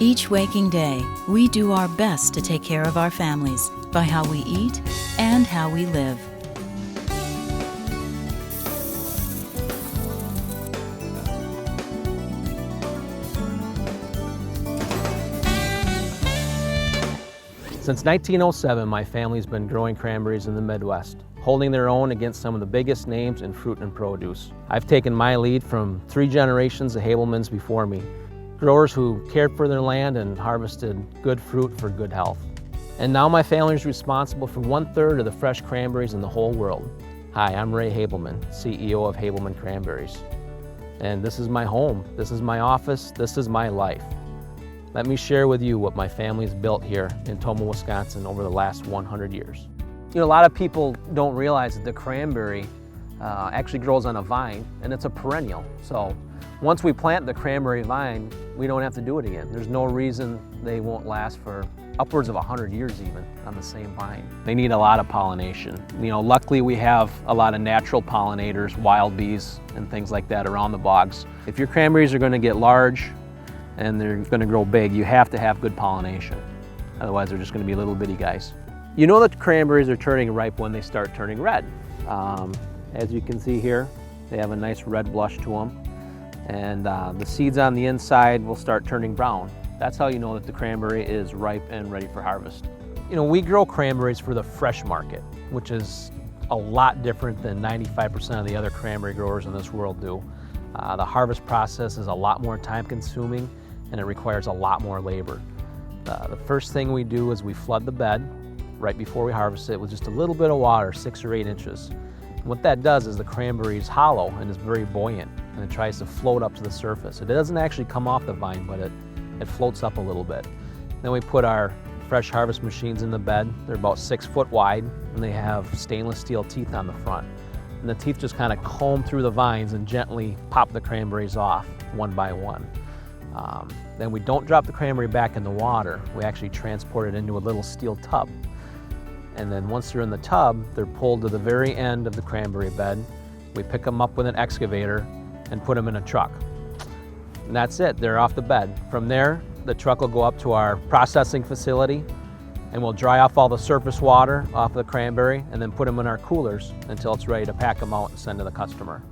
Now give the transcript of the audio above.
Each waking day, we do our best to take care of our families by how we eat and how we live. Since 1907, my family's been growing cranberries in the Midwest, holding their own against some of the biggest names in fruit and produce. I've taken my lead from 3 generations of Habelmans before me, growers who cared for their land and harvested good fruit for good health. And now my family is responsible for 1/3 of the fresh cranberries in the whole world. Hi, I'm Ray Habelman, CEO of Habelman Cranberries. And this is my home, this is my office, this is my life. Let me share with you what my family's built here in Tomah, Wisconsin over the last 100 years. You know, a lot of people don't realize that the cranberry actually grows on a vine, and it's a perennial. So once we plant the cranberry vine, we don't have to do it again. There's no reason they won't last for upwards of 100 years even on the same vine. They need a lot of pollination. You know, luckily we have a lot of natural pollinators, wild bees and things like that around the bogs. If your cranberries are going to get large and they're going to grow big, you have to have good pollination. Otherwise they're just going to be little bitty guys. You know that cranberries are turning ripe when they start turning red. As you can see here, they have a nice red blush to them. And the seeds on the inside will start turning brown. That's how you know that the cranberry is ripe and ready for harvest. You know, we grow cranberries for the fresh market, which is a lot different than 95% of the other cranberry growers in this world do. The harvest process is a lot more time consuming and it requires a lot more labor. The first thing we do is we flood the bed right before we harvest it with just a little bit of water, 6 or 8 inches. And what that does is the cranberry is hollow and is very buoyant, and it tries to float up to the surface. It doesn't actually come off the vine, but it floats up a little bit. Then we put our fresh harvest machines in the bed. They're about 6 foot wide, and they have stainless steel teeth on the front. And the teeth just kind of comb through the vines and gently pop the cranberries off one by one. Then we don't drop the cranberry back in the water. We actually transport it into a little steel tub. And then once they're in the tub, they're pulled to the very end of the cranberry bed. We pick them up with an excavator and put them in a truck. And that's it, they're off the bed. From there, the truck will go up to our processing facility and we'll dry off all the surface water off the cranberry and then put them in our coolers until it's ready to pack them out and send to the customer.